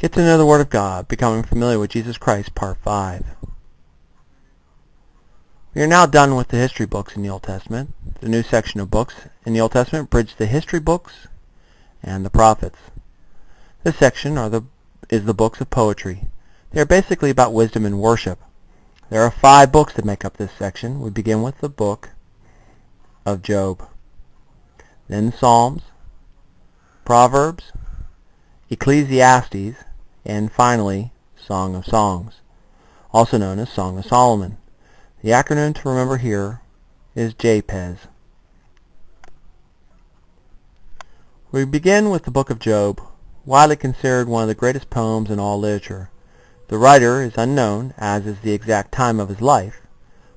Get to know the Word of God, becoming familiar with Jesus Christ, Part 5. We are now done with the history books in the Old Testament. The new section of books in the Old Testament bridges the history books and the prophets. This section is the books of poetry. They are basically about wisdom and worship. There are 5 books that make up this section. We begin with the book of Job, then Psalms, Proverbs, Ecclesiastes, and finally, Song of Songs, also known as Song of Solomon. The acronym to remember here is JPES. We begin with the book of Job, widely considered one of the greatest poems in all literature. The writer is unknown, as is the exact time of his life.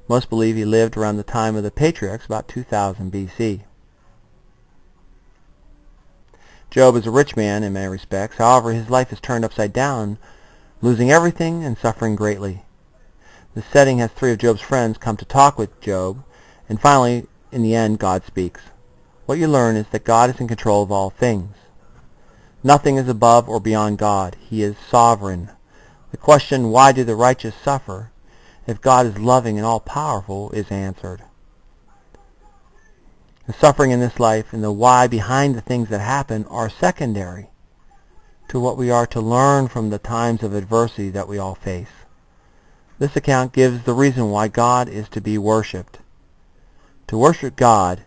Most believe he lived around the time of the patriarchs, about 2000 BC. Job is a rich man in many respects. However, his life is turned upside down, losing everything and suffering greatly. The setting has 3 of Job's friends come to talk with Job, and finally, in the end, God speaks. What you learn is that God is in control of all things. Nothing is above or beyond God. He is sovereign. The question, why do the righteous suffer, if God is loving and all-powerful, is answered. The suffering in this life and the why behind the things that happen are secondary to what we are to learn from the times of adversity that we all face. This account gives the reason why God is to be worshipped. To worship God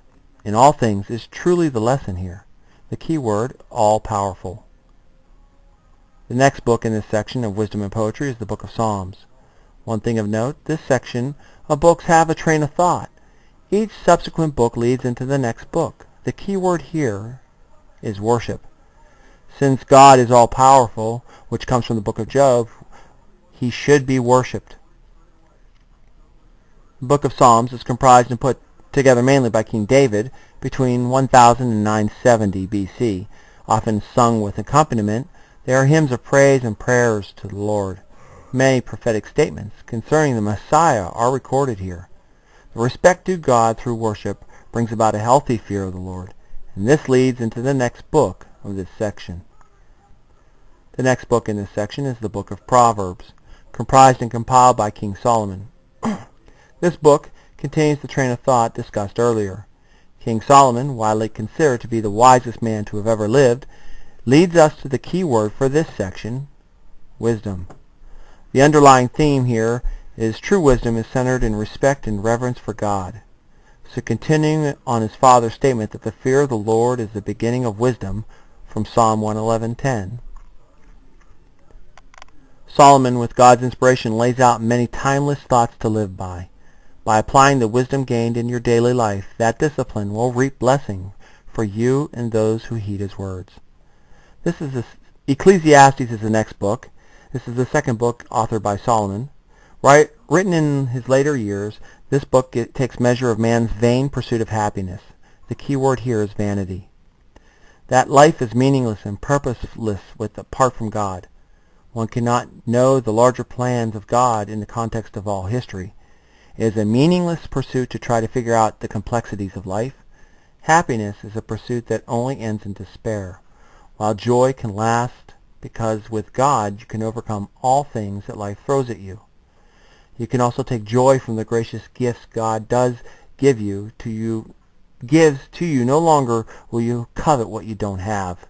in all things is truly the lesson here. The key word, all-powerful. The next book in this section of wisdom and poetry is the book of Psalms. One thing of note, this section of books have a train of thought. Each subsequent book leads into the next book. The key word here is worship. Since God is all-powerful, which comes from the book of Job, he should be worshipped. The book of Psalms is comprised and put together mainly by King David between 1000 and 970 BC. Often sung with accompaniment, they are hymns of praise and prayers to the Lord. Many prophetic statements concerning the Messiah are recorded here. The respect due God through worship brings about a healthy fear of the Lord, and this leads into the next book of this section. The next book in this section is the book of Proverbs, comprised and compiled by King Solomon. This book contains the train of thought discussed earlier. King Solomon, widely considered to be the wisest man to have ever lived, leads us to the key word for this section, wisdom. The underlying theme here is true wisdom is centered in respect and reverence for God. So continuing on his father's statement that the fear of the Lord is the beginning of wisdom from Psalm 111:10. Solomon, with God's inspiration, lays out many timeless thoughts to live by. By applying the wisdom gained in your daily life, that discipline will reap blessing for you and those who heed his words. Ecclesiastes is the next book. This is the second book authored by Solomon. Written in his later years, this book takes measure of man's vain pursuit of happiness. The key word here is vanity. That life is meaningless and purposeless apart from God. One cannot know the larger plans of God in the context of all history. It is a meaningless pursuit to try to figure out the complexities of life. Happiness is a pursuit that only ends in despair, while joy can last because with God you can overcome all things that life throws at you. You can also take joy from the gracious gifts God does gives to you. No longer will you covet what you don't have.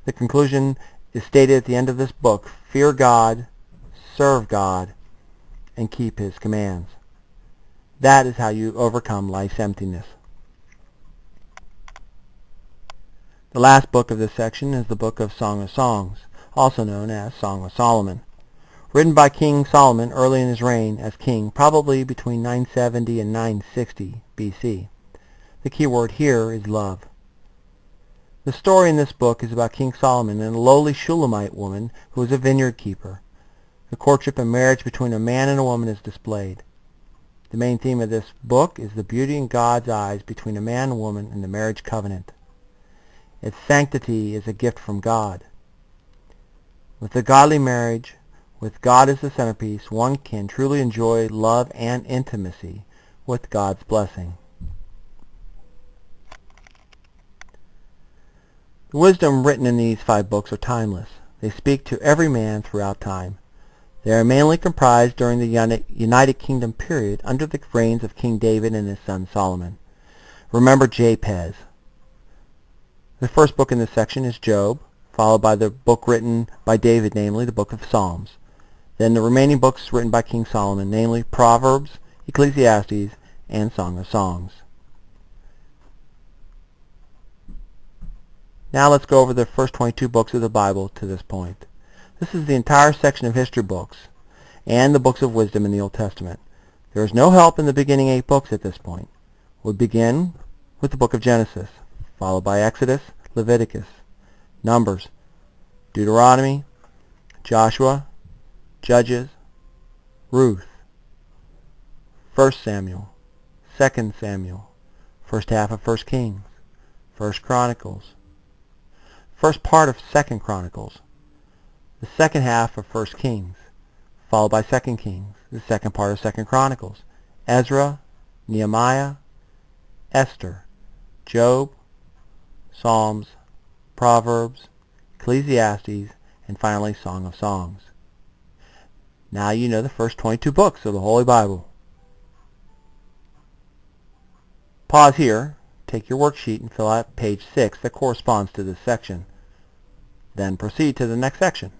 The conclusion is stated at the end of this book: fear God, serve God, and keep his commands. That is how you overcome life's emptiness. The last book of this section is the book of Song of Songs, also known as Song of Solomon. Written by King Solomon early in his reign as king, probably between 970 and 960 BC. The key word here is love. The story in this book is about King Solomon and a lowly Shulamite woman who is a vineyard keeper. The courtship and marriage between a man and a woman is displayed. The main theme of this book is the beauty in God's eyes between a man and woman in the marriage covenant. Its sanctity is a gift from God. With a godly marriage, with God as the centerpiece, one can truly enjoy love and intimacy with God's blessing. The wisdom written in these 5 books are timeless. They speak to every man throughout time. They are mainly comprised during the United Kingdom period under the reigns of King David and his son Solomon. Remember Jabez. The first book in this section is Job, followed by the book written by David, namely the book of Psalms. Then the remaining books written by King Solomon, namely Proverbs, Ecclesiastes, and Song of Songs. Now let's go over the first 22 books of the Bible to this point. This is the entire section of history books and the books of wisdom in the Old Testament. There is no help in the beginning 8 books at this point. We'll begin with the book of Genesis, followed by Exodus, Leviticus, Numbers, Deuteronomy, Joshua, Judges, Ruth, 1 Samuel, 2 Samuel, first half of 1 Kings, 1 Chronicles, first part of 2 Chronicles, the second half of 1 Kings, followed by 2 Kings, the second part of 2 Chronicles, Ezra, Nehemiah, Esther, Job, Psalms, Proverbs, Ecclesiastes, and finally Song of Songs. Now you know the first 22 books of the Holy Bible. Pause here, take your worksheet and fill out page 6 that corresponds to this section. Then proceed to the next section.